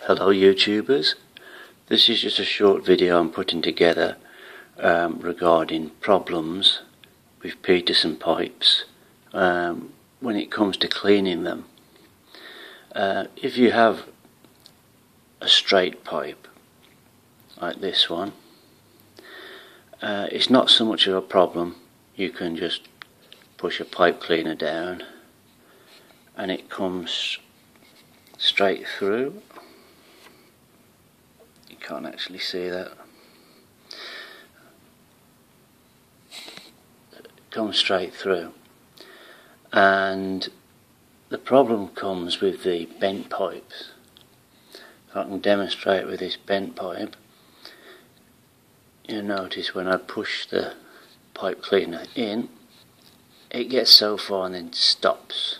Hello YouTubers, this is just a short video I'm putting together regarding problems with Peterson pipes when it comes to cleaning them. If you have a straight pipe like this one, it's not so much of a problem. You can just push a pipe cleaner down and it comes straight through. You can't actually see that. It comes straight through, and the problem comes with the bent pipes. If I can demonstrate with this bent pipe, you'll notice when I push the pipe cleaner in, it gets so far and then stops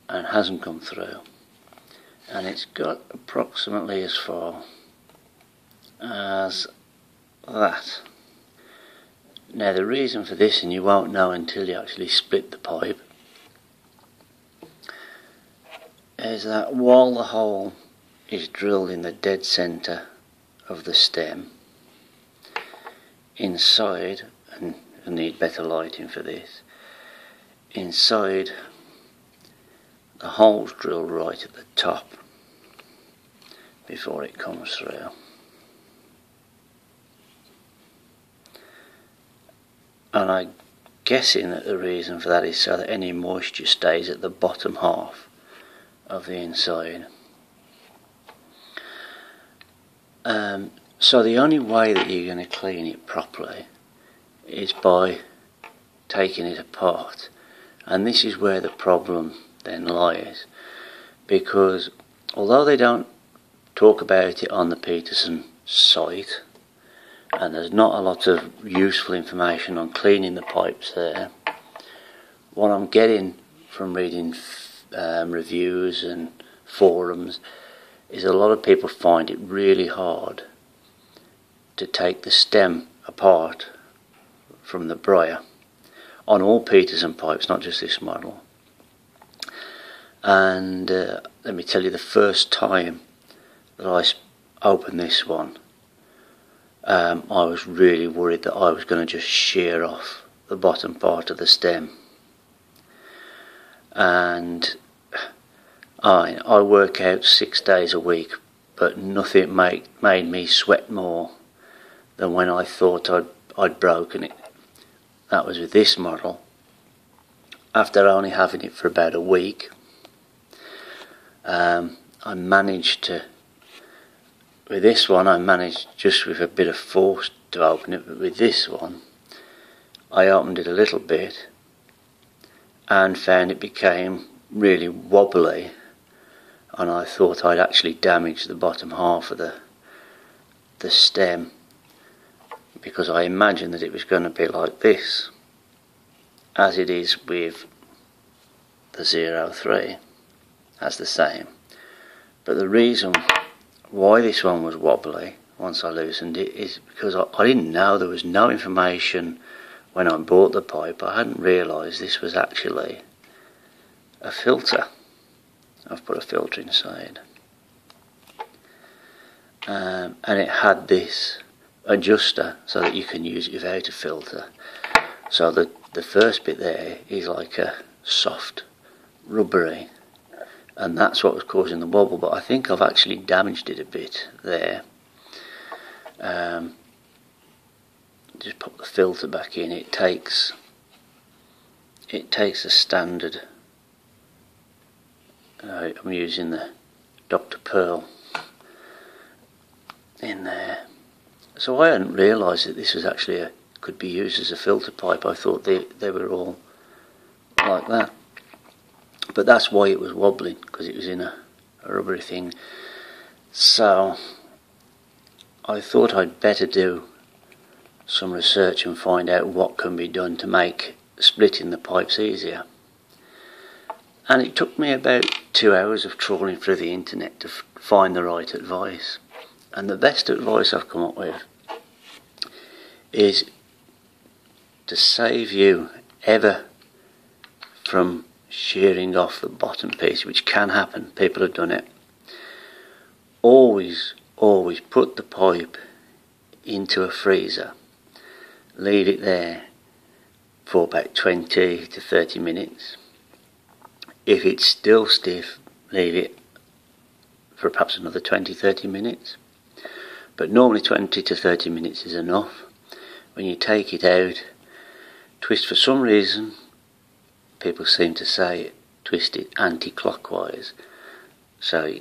and hasn't come through, and it's got approximately as far as that. Now the reason for this, and you won't know until you actually split the pipe, is that while the hole is drilled in the dead centre of the stem, inside, and I need better lighting for this, inside the hole's drilled right at the top before it comes through. And I'm guessing that the reason for that is so that any moisture stays at the bottom half of the inside. So the only way that you're going to clean it properly is by taking it apart, and this is where the problem then lies, because although they don't talk about it on the Peterson site, and there's not a lot of useful information on cleaning the pipes there, what I'm getting from reading reviews and forums is a lot of people find it really hard to take the stem apart from the briar on all Peterson pipes, not just this model. And let me tell you, the first time that I opened this one, I was really worried that I was going to just shear off the bottom part of the stem. And I work out 6 days a week, but nothing made me sweat more than when I thought I'd broken it. That was with this model. After only having it for about a week, I managed to, with this one I managed just with a bit of force to open it, but with this one I opened it a little bit and found it became really wobbly, and I thought I'd actually damaged the bottom half of the stem, because I imagined that it was going to be like this, as it is with the 03, as the same. But the reason why this one was wobbly once I loosened it is because I didn't know, there was no information when I bought the pipe. I hadn't realised this was actually a filter. I've put a filter inside, and it had this adjuster so that you can use it without a filter. So the first bit there is like a soft rubbery, and that's what was causing the wobble. But I think I've actually damaged it a bit there. Just pop the filter back in. It takes a standard, I'm using the Dr. Pearl in there. So I hadn't realised that this was actually could be used as a filter pipe. I thought they were all like that. But that's why it was wobbling, because it was in a rubbery thing. So I thought I'd better do some research and find out what can be done to make splitting the pipes easier. And it took me about 2 hours of trawling through the internet to find the right advice. And the best advice I've come up with is to save you ever from shearing off the bottom piece, which can happen. People have done it. always put the pipe into a freezer, leave it there for about 20 to 30 minutes. If it's still stiff, leave it for perhaps another 20-30 minutes, but normally 20 to 30 minutes is enough. When you take it out, twist. For some reason people seem to say twist it anti-clockwise, so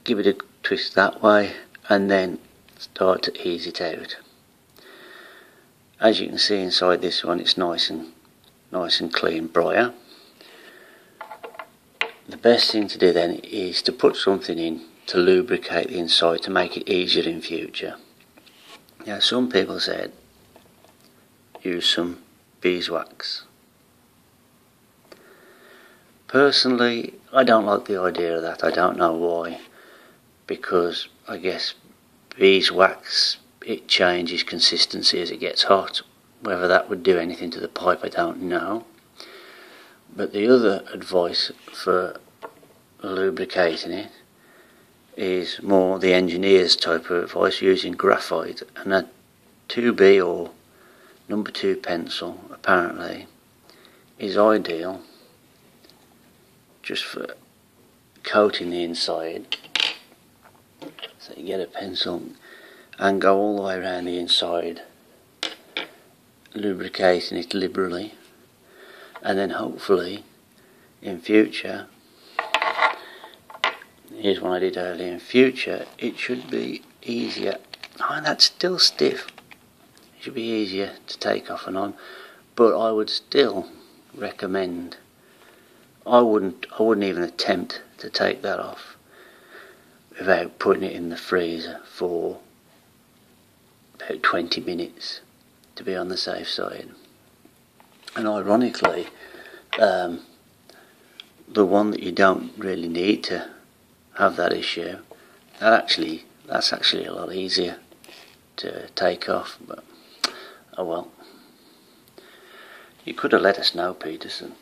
give it a twist that way and then start to ease it out. As you can see inside this one, it's nice and clean briar. The best thing to do then is to put something in to lubricate the inside to make it easier in future. Now, some people said use some beeswax. Personally, I don't like the idea of that. I don't know why, because I guess beeswax, it changes consistency as it gets hot. Whether that would do anything to the pipe, I don't know. But the other advice for lubricating it is more the engineer's type of advice, using graphite, and a 2B or number 2 pencil apparently is ideal just for coating the inside. So you get a pencil and go all the way around the inside, lubricating it liberally, and then hopefully in future, here's one I did earlier, in future it should be easier. Oh, that's still stiff. It should be easier to take off and on, but I would still recommend, I wouldn't even attempt to take that off without putting it in the freezer for about 20 minutes to be on the safe side. And ironically, the one that you don't really need to have that issue, that's actually a lot easier to take off. But oh well. You could have let us know, Peterson.